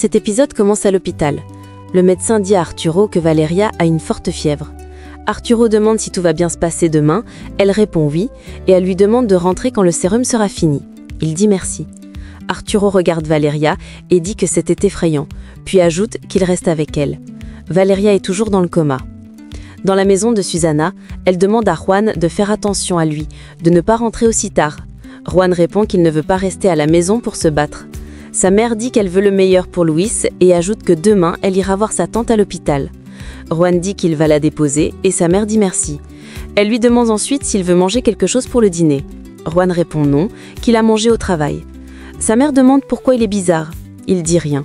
Cet épisode commence à l'hôpital. Le médecin dit à Arturo que Valeria a une forte fièvre. Arturo demande si tout va bien se passer demain, elle répond oui, et elle lui demande de rentrer quand le sérum sera fini. Il dit merci. Arturo regarde Valeria et dit que c'était effrayant, puis ajoute qu'il reste avec elle. Valeria est toujours dans le coma. Dans la maison de Susana, elle demande à Juan de faire attention à lui, de ne pas rentrer aussi tard. Juan répond qu'il ne veut pas rester à la maison pour se battre. Sa mère dit qu'elle veut le meilleur pour Luis et ajoute que demain, elle ira voir sa tante à l'hôpital. Juan dit qu'il va la déposer et sa mère dit merci. Elle lui demande ensuite s'il veut manger quelque chose pour le dîner. Juan répond non, qu'il a mangé au travail. Sa mère demande pourquoi il est bizarre. Il dit rien.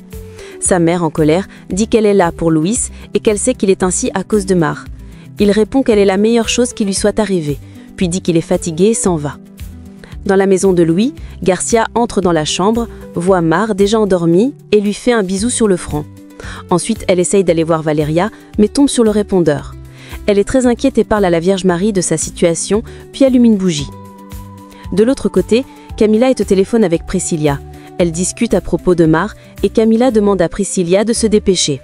Sa mère, en colère, dit qu'elle est là pour Luis et qu'elle sait qu'il est ainsi à cause de Mar. Il répond qu'elle est la meilleure chose qui lui soit arrivée, puis dit qu'il est fatigué et s'en va. Dans la maison de Louis, Garcia entre dans la chambre, voit Mar déjà endormie et lui fait un bisou sur le front. Ensuite, elle essaye d'aller voir Valeria, mais tombe sur le répondeur. Elle est très inquiète et parle à la Vierge Marie de sa situation, puis allume une bougie. De l'autre côté, Camila est au téléphone avec Priscilla. Elle discute à propos de Mar et Camila demande à Priscilla de se dépêcher.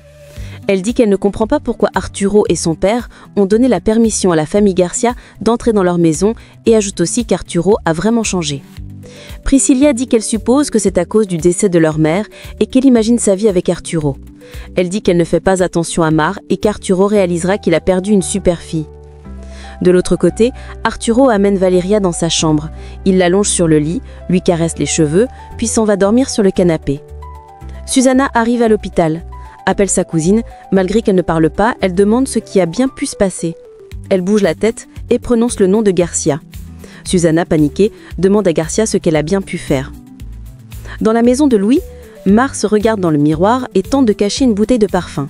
Elle dit qu'elle ne comprend pas pourquoi Arturo et son père ont donné la permission à la famille Garcia d'entrer dans leur maison et ajoute aussi qu'Arturo a vraiment changé. Priscilla dit qu'elle suppose que c'est à cause du décès de leur mère et qu'elle imagine sa vie avec Arturo. Elle dit qu'elle ne fait pas attention à Mar et qu'Arturo réalisera qu'il a perdu une super fille. De l'autre côté, Arturo amène Valeria dans sa chambre. Il l'allonge sur le lit, lui caresse les cheveux, puis s'en va dormir sur le canapé. Susana arrive à l'hôpital. Appelle sa cousine, malgré qu'elle ne parle pas, elle demande ce qui a bien pu se passer. Elle bouge la tête et prononce le nom de Garcia. Susana, paniquée, demande à Garcia ce qu'elle a bien pu faire. Dans la maison de Louis, Mar se regarde dans le miroir et tente de cacher une bouteille de parfum.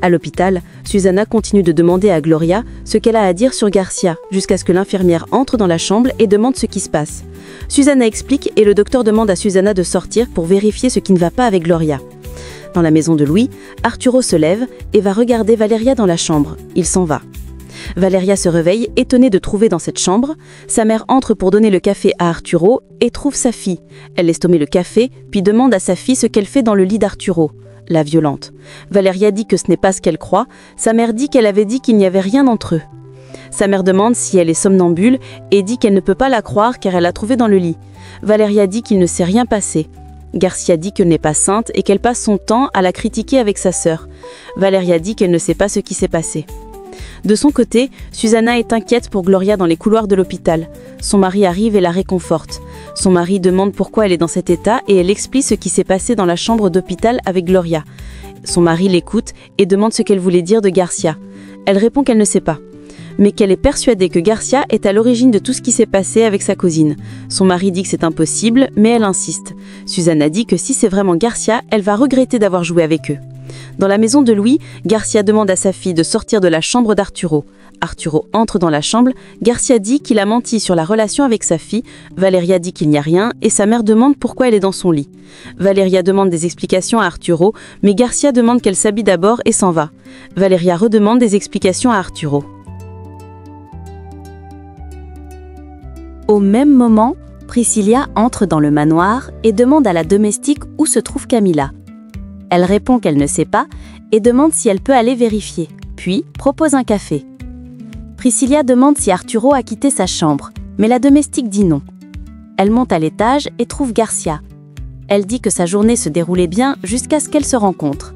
À l'hôpital, Susana continue de demander à Gloria ce qu'elle a à dire sur Garcia, jusqu'à ce que l'infirmière entre dans la chambre et demande ce qui se passe. Susana explique et le docteur demande à Susana de sortir pour vérifier ce qui ne va pas avec Gloria. Dans la maison de Louis, Arturo se lève et va regarder Valeria dans la chambre. Il s'en va. Valeria se réveille, étonnée de trouver dans cette chambre. Sa mère entre pour donner le café à Arturo et trouve sa fille. Elle laisse tomber le café, puis demande à sa fille ce qu'elle fait dans le lit d'Arturo, la violente. Valeria dit que ce n'est pas ce qu'elle croit. Sa mère dit qu'elle avait dit qu'il n'y avait rien entre eux. Sa mère demande si elle est somnambule et dit qu'elle ne peut pas la croire car elle l'a trouvée dans le lit. Valeria dit qu'il ne s'est rien passé. Garcia dit qu'elle n'est pas sainte et qu'elle passe son temps à la critiquer avec sa sœur. Valeria dit qu'elle ne sait pas ce qui s'est passé. De son côté, Susana est inquiète pour Gloria dans les couloirs de l'hôpital. Son mari arrive et la réconforte. Son mari demande pourquoi elle est dans cet état et elle explique ce qui s'est passé dans la chambre d'hôpital avec Gloria. Son mari l'écoute et demande ce qu'elle voulait dire de Garcia. Elle répond qu'elle ne sait pas, mais qu'elle est persuadée que Garcia est à l'origine de tout ce qui s'est passé avec sa cousine. Son mari dit que c'est impossible, mais elle insiste. Susana dit que si c'est vraiment Garcia, elle va regretter d'avoir joué avec eux. Dans la maison de Louis, Garcia demande à sa fille de sortir de la chambre d'Arturo. Arturo entre dans la chambre, Garcia dit qu'il a menti sur la relation avec sa fille, Valeria dit qu'il n'y a rien et sa mère demande pourquoi elle est dans son lit. Valeria demande des explications à Arturo, mais Garcia demande qu'elle s'habille d'abord et s'en va. Valeria redemande des explications à Arturo. Au même moment, Priscilla entre dans le manoir et demande à la domestique où se trouve Camila. Elle répond qu'elle ne sait pas et demande si elle peut aller vérifier, puis propose un café. Priscilla demande si Arturo a quitté sa chambre, mais la domestique dit non. Elle monte à l'étage et trouve Garcia. Elle dit que sa journée se déroulait bien jusqu'à ce qu'elle se rencontre.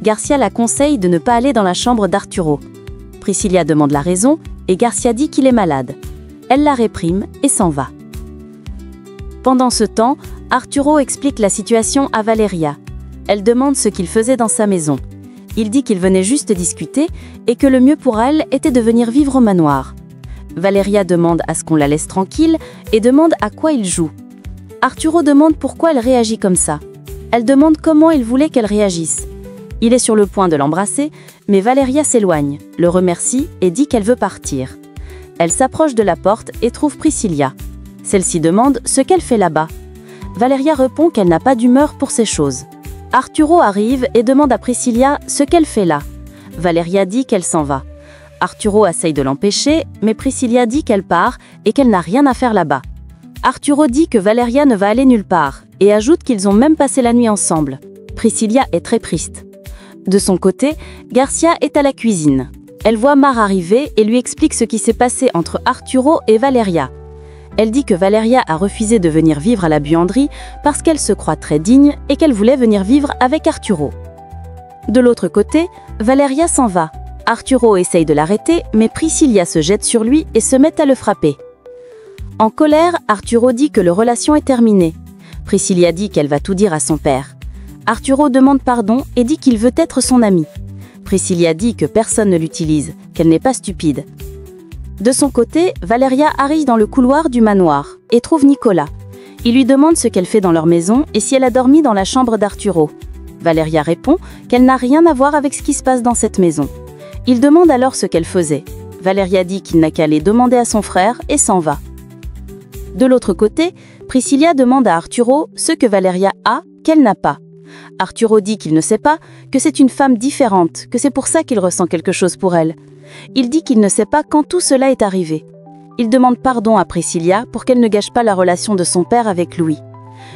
Garcia la conseille de ne pas aller dans la chambre d'Arturo. Priscilla demande la raison et Garcia dit qu'il est malade. Elle la réprime et s'en va. Pendant ce temps, Arturo explique la situation à Valeria. Elle demande ce qu'il faisait dans sa maison. Il dit qu'il venait juste discuter et que le mieux pour elle était de venir vivre au manoir. Valeria demande à ce qu'on la laisse tranquille et demande à quoi il joue. Arturo demande pourquoi elle réagit comme ça. Elle demande comment il voulait qu'elle réagisse. Il est sur le point de l'embrasser, mais Valeria s'éloigne, le remercie et dit qu'elle veut partir. Elle s'approche de la porte et trouve Priscilla. Celle-ci demande ce qu'elle fait là-bas. Valeria répond qu'elle n'a pas d'humeur pour ces choses. Arturo arrive et demande à Priscilla ce qu'elle fait là. Valeria dit qu'elle s'en va. Arturo essaye de l'empêcher, mais Priscilla dit qu'elle part et qu'elle n'a rien à faire là-bas. Arturo dit que Valeria ne va aller nulle part et ajoute qu'ils ont même passé la nuit ensemble. Priscilla est très triste. De son côté, Garcia est à la cuisine. Elle voit Mar arriver et lui explique ce qui s'est passé entre Arturo et Valeria. Elle dit que Valeria a refusé de venir vivre à la buanderie parce qu'elle se croit très digne et qu'elle voulait venir vivre avec Arturo. De l'autre côté, Valeria s'en va. Arturo essaye de l'arrêter, mais Priscilla se jette sur lui et se met à le frapper. En colère, Arturo dit que leur relation est terminée. Priscilla dit qu'elle va tout dire à son père. Arturo demande pardon et dit qu'il veut être son ami. Priscilla dit que personne ne l'utilise, qu'elle n'est pas stupide. De son côté, Valeria arrive dans le couloir du manoir et trouve Nicolas. Il lui demande ce qu'elle fait dans leur maison et si elle a dormi dans la chambre d'Arturo. Valeria répond qu'elle n'a rien à voir avec ce qui se passe dans cette maison. Il demande alors ce qu'elle faisait. Valeria dit qu'il n'a qu'à aller demander à son frère et s'en va. De l'autre côté, Priscilla demande à Arturo ce que Valeria a qu'elle n'a pas. Arturo dit qu'il ne sait pas, que c'est une femme différente, que c'est pour ça qu'il ressent quelque chose pour elle. Il dit qu'il ne sait pas quand tout cela est arrivé. Il demande pardon à Priscilla pour qu'elle ne gâche pas la relation de son père avec Louis.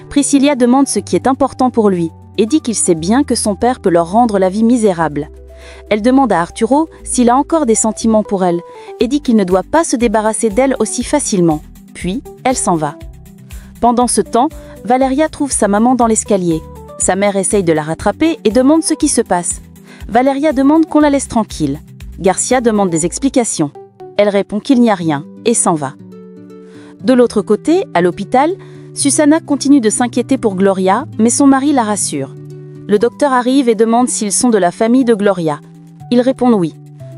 Priscilla demande ce qui est important pour lui et dit qu'il sait bien que son père peut leur rendre la vie misérable. Elle demande à Arturo s'il a encore des sentiments pour elle et dit qu'il ne doit pas se débarrasser d'elle aussi facilement. Puis, elle s'en va. Pendant ce temps, Valeria trouve sa maman dans l'escalier. Sa mère essaye de la rattraper et demande ce qui se passe. Valeria demande qu'on la laisse tranquille. Garcia demande des explications. Elle répond qu'il n'y a rien et s'en va. De l'autre côté, à l'hôpital, Susana continue de s'inquiéter pour Gloria, mais son mari la rassure. Le docteur arrive et demande s'ils sont de la famille de Gloria. Ils répondent oui.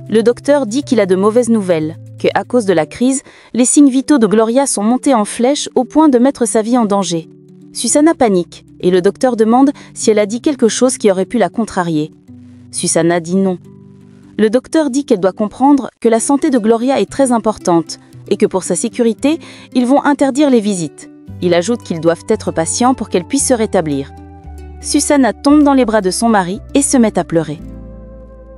Le docteur dit qu'il a de mauvaises nouvelles, qu'à cause de la crise, les signes vitaux de Gloria sont montés en flèche au point de mettre sa vie en danger. Susana panique et le docteur demande si elle a dit quelque chose qui aurait pu la contrarier. Susana dit non. Le docteur dit qu'elle doit comprendre que la santé de Gloria est très importante et que pour sa sécurité, ils vont interdire les visites. Il ajoute qu'ils doivent être patients pour qu'elle puisse se rétablir. Susana tombe dans les bras de son mari et se met à pleurer.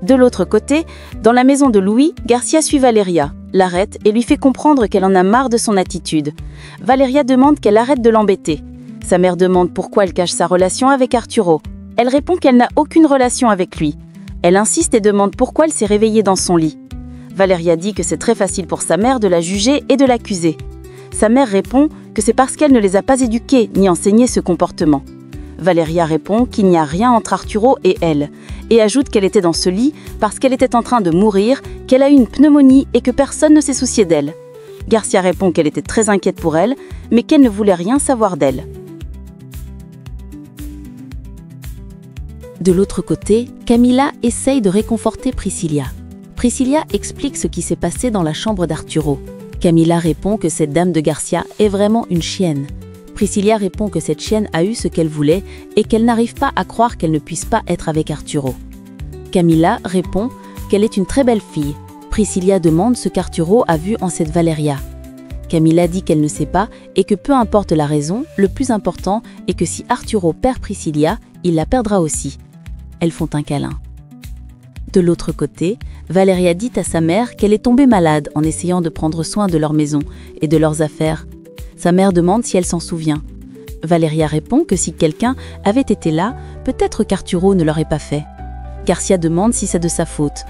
De l'autre côté, dans la maison de Louis, Garcia suit Valeria, l'arrête et lui fait comprendre qu'elle en a marre de son attitude. Valeria demande qu'elle arrête de l'embêter. Sa mère demande pourquoi elle cache sa relation avec Arturo. Elle répond qu'elle n'a aucune relation avec lui. Elle insiste et demande pourquoi elle s'est réveillée dans son lit. Valeria dit que c'est très facile pour sa mère de la juger et de l'accuser. Sa mère répond que c'est parce qu'elle ne les a pas éduqués ni enseigné ce comportement. Valeria répond qu'il n'y a rien entre Arturo et elle, et ajoute qu'elle était dans ce lit parce qu'elle était en train de mourir, qu'elle a eu une pneumonie et que personne ne s'est soucié d'elle. Garcia répond qu'elle était très inquiète pour elle, mais qu'elle ne voulait rien savoir d'elle. De l'autre côté, Camila essaye de réconforter Priscilla. Priscilla explique ce qui s'est passé dans la chambre d'Arturo. Camila répond que cette dame de Garcia est vraiment une chienne. Priscilla répond que cette chienne a eu ce qu'elle voulait et qu'elle n'arrive pas à croire qu'elle ne puisse pas être avec Arturo. Camila répond qu'elle est une très belle fille. Priscilla demande ce qu'Arturo a vu en cette Valeria. Camila dit qu'elle ne sait pas et que peu importe la raison, le plus important est que si Arturo perd Priscilla, il la perdra aussi. Elles font un câlin. De l'autre côté, Valeria dit à sa mère qu'elle est tombée malade en essayant de prendre soin de leur maison et de leurs affaires. Sa mère demande si elle s'en souvient. Valeria répond que si quelqu'un avait été là, peut-être qu'Arturo ne l'aurait pas fait. Garcia demande si c'est de sa faute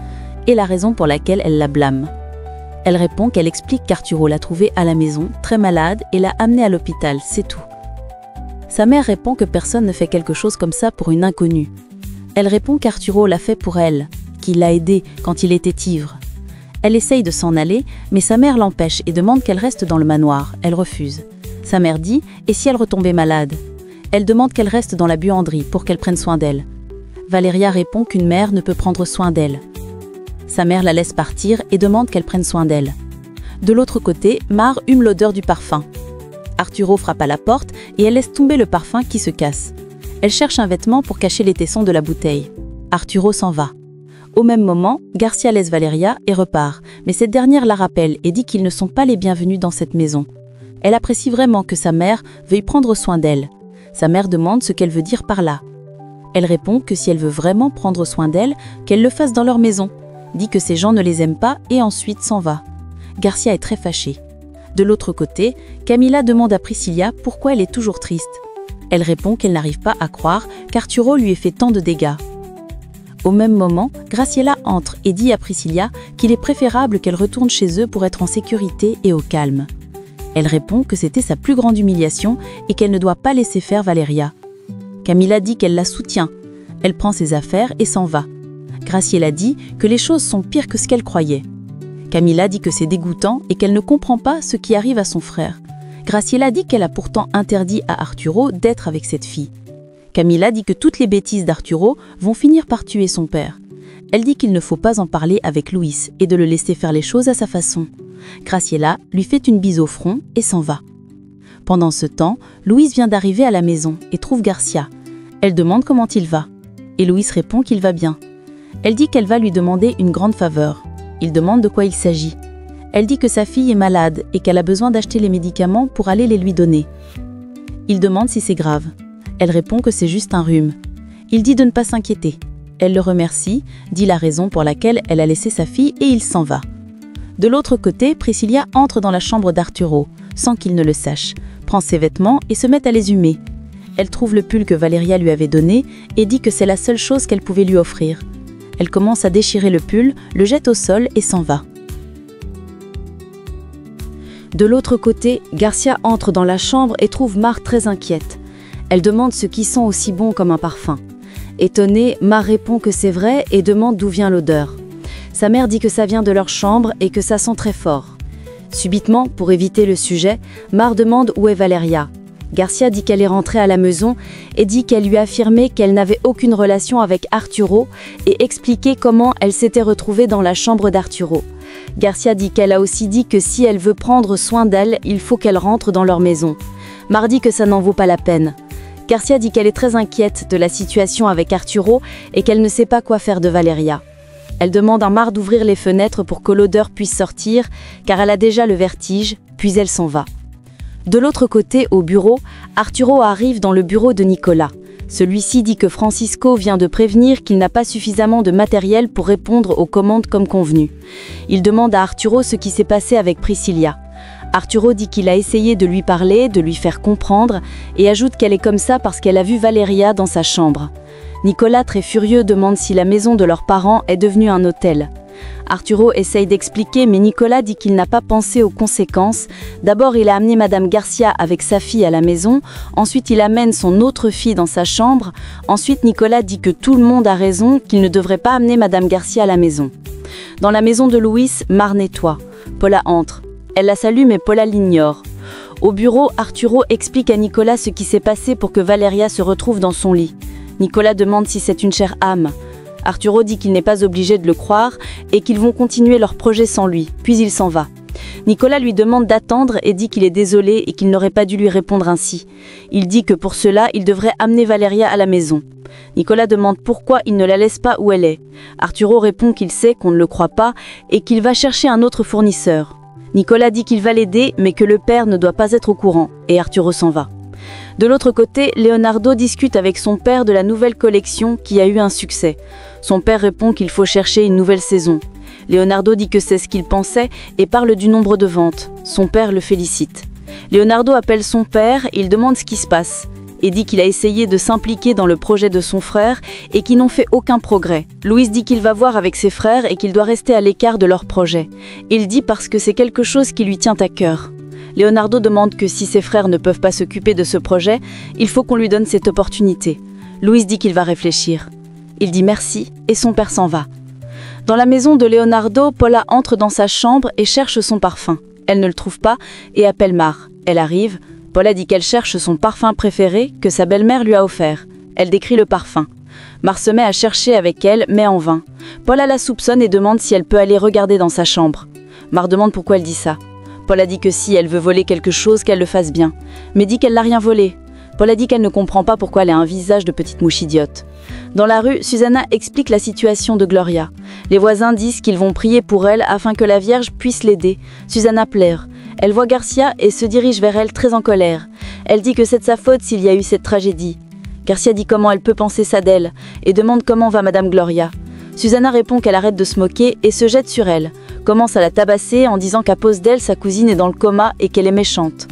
et la raison pour laquelle elle la blâme. Elle répond qu'elle explique qu'Arturo l'a trouvée à la maison, très malade, et l'a amenée à l'hôpital, c'est tout. Sa mère répond que personne ne fait quelque chose comme ça pour une inconnue. Elle répond qu'Arturo l'a fait pour elle, qu'il l'a aidée quand il était ivre. Elle essaye de s'en aller, mais sa mère l'empêche et demande qu'elle reste dans le manoir. Elle refuse. Sa mère dit « Et si elle retombait malade ?» Elle demande qu'elle reste dans la buanderie pour qu'elle prenne soin d'elle. Valeria répond qu'une mère ne peut prendre soin d'elle. Sa mère la laisse partir et demande qu'elle prenne soin d'elle. De l'autre côté, Mar hume l'odeur du parfum. Arturo frappe à la porte et elle laisse tomber le parfum qui se casse. Elle cherche un vêtement pour cacher les tessons de la bouteille. Arturo s'en va. Au même moment, Garcia laisse Valeria et repart, mais cette dernière la rappelle et dit qu'ils ne sont pas les bienvenus dans cette maison. Elle apprécie vraiment que sa mère veuille prendre soin d'elle. Sa mère demande ce qu'elle veut dire par là. Elle répond que si elle veut vraiment prendre soin d'elle, qu'elle le fasse dans leur maison, dit que ces gens ne les aiment pas et ensuite s'en va. Garcia est très fâchée. De l'autre côté, Camila demande à Priscilla pourquoi elle est toujours triste. Elle répond qu'elle n'arrive pas à croire qu'Arturo lui ait fait tant de dégâts. Au même moment, Graciela entre et dit à Priscilla qu'il est préférable qu'elle retourne chez eux pour être en sécurité et au calme. Elle répond que c'était sa plus grande humiliation et qu'elle ne doit pas laisser faire Valeria. Camila dit qu'elle la soutient. Elle prend ses affaires et s'en va. Graciela dit que les choses sont pires que ce qu'elle croyait. Camila dit que c'est dégoûtant et qu'elle ne comprend pas ce qui arrive à son frère. Graciela dit qu'elle a pourtant interdit à Arturo d'être avec cette fille. Camila dit que toutes les bêtises d'Arturo vont finir par tuer son père. Elle dit qu'il ne faut pas en parler avec Luis et de le laisser faire les choses à sa façon. Graciela lui fait une bise au front et s'en va. Pendant ce temps, Luis vient d'arriver à la maison et trouve Garcia. Elle demande comment il va. Et Luis répond qu'il va bien. Elle dit qu'elle va lui demander une grande faveur. Il demande de quoi il s'agit. Elle dit que sa fille est malade et qu'elle a besoin d'acheter les médicaments pour aller les lui donner. Il demande si c'est grave. Elle répond que c'est juste un rhume. Il dit de ne pas s'inquiéter. Elle le remercie, dit la raison pour laquelle elle a laissé sa fille et il s'en va. De l'autre côté, Priscilla entre dans la chambre d'Arturo, sans qu'il ne le sache, prend ses vêtements et se met à les humer. Elle trouve le pull que Valeria lui avait donné et dit que c'est la seule chose qu'elle pouvait lui offrir. Elle commence à déchirer le pull, le jette au sol et s'en va. De l'autre côté, Garcia entre dans la chambre et trouve Mar très inquiète. Elle demande ce qui sent aussi bon comme un parfum. Étonnée, Mar répond que c'est vrai et demande d'où vient l'odeur. Sa mère dit que ça vient de leur chambre et que ça sent très fort. Subitement, pour éviter le sujet, Mar demande où est Valeria. Garcia dit qu'elle est rentrée à la maison et dit qu'elle lui a affirmé qu'elle n'avait aucune relation avec Arturo et expliqué comment elle s'était retrouvée dans la chambre d'Arturo. Garcia dit qu'elle a aussi dit que si elle veut prendre soin d'elle, il faut qu'elle rentre dans leur maison. Mar dit que ça n'en vaut pas la peine. Garcia dit qu'elle est très inquiète de la situation avec Arturo et qu'elle ne sait pas quoi faire de Valeria. Elle demande à Mar d'ouvrir les fenêtres pour que l'odeur puisse sortir, car elle a déjà le vertige, puis elle s'en va. De l'autre côté, au bureau, Arturo arrive dans le bureau de Nicolas. Celui-ci dit que Francisco vient de prévenir qu'il n'a pas suffisamment de matériel pour répondre aux commandes comme convenu. Il demande à Arturo ce qui s'est passé avec Priscilla. Arturo dit qu'il a essayé de lui parler, de lui faire comprendre, et ajoute qu'elle est comme ça parce qu'elle a vu Valeria dans sa chambre. Nicolas, très furieux, demande si la maison de leurs parents est devenue un hôtel. Arturo essaye d'expliquer, mais Nicolas dit qu'il n'a pas pensé aux conséquences. D'abord, il a amené Madame Garcia avec sa fille à la maison. Ensuite, il amène son autre fille dans sa chambre. Ensuite, Nicolas dit que tout le monde a raison, qu'il ne devrait pas amener Madame Garcia à la maison. Dans la maison de Luis, Mar nettoie. Paula entre. Elle la salue, mais Paula l'ignore. Au bureau, Arturo explique à Nicolas ce qui s'est passé pour que Valeria se retrouve dans son lit. Nicolas demande si c'est une chère âme. Arturo dit qu'il n'est pas obligé de le croire et qu'ils vont continuer leur projet sans lui, puis il s'en va. Nicolas lui demande d'attendre et dit qu'il est désolé et qu'il n'aurait pas dû lui répondre ainsi. Il dit que pour cela, il devrait amener Valeria à la maison. Nicolas demande pourquoi il ne la laisse pas où elle est. Arturo répond qu'il sait qu'on ne le croit pas et qu'il va chercher un autre fournisseur. Nicolas dit qu'il va l'aider mais que le père ne doit pas être au courant et Arturo s'en va. De l'autre côté, Leonardo discute avec son père de la nouvelle collection qui a eu un succès. Son père répond qu'il faut chercher une nouvelle saison. Leonardo dit que c'est ce qu'il pensait et parle du nombre de ventes. Son père le félicite. Leonardo appelle son père, il demande ce qui se passe et dit qu'il a essayé de s'impliquer dans le projet de son frère et qu'ils n'ont fait aucun progrès. Luis dit qu'il va voir avec ses frères et qu'il doit rester à l'écart de leur projet. Il dit parce que c'est quelque chose qui lui tient à cœur. Leonardo demande que si ses frères ne peuvent pas s'occuper de ce projet, il faut qu'on lui donne cette opportunité. Luis dit qu'il va réfléchir. Il dit merci et son père s'en va. Dans la maison de Leonardo, Paula entre dans sa chambre et cherche son parfum. Elle ne le trouve pas et appelle Mar. Elle arrive. Paula dit qu'elle cherche son parfum préféré que sa belle-mère lui a offert. Elle décrit le parfum. Mar se met à chercher avec elle, mais en vain. Paula la soupçonne et demande si elle peut aller regarder dans sa chambre. Mar demande pourquoi elle dit ça. Paula dit que si elle veut voler quelque chose, qu'elle le fasse bien, mais dit qu'elle n'a rien volé. Paula dit qu'elle ne comprend pas pourquoi elle a un visage de petite mouche idiote. Dans la rue, Susanna explique la situation de Gloria. Les voisins disent qu'ils vont prier pour elle afin que la Vierge puisse l'aider. Susanna pleure. Elle voit Garcia et se dirige vers elle très en colère. Elle dit que c'est de sa faute s'il y a eu cette tragédie. Garcia dit comment elle peut penser ça d'elle et demande comment va Madame Gloria. Susanna répond qu'elle arrête de se moquer et se jette sur elle. Commence à la tabasser en disant qu'à cause d'elle, sa cousine est dans le coma et qu'elle est méchante.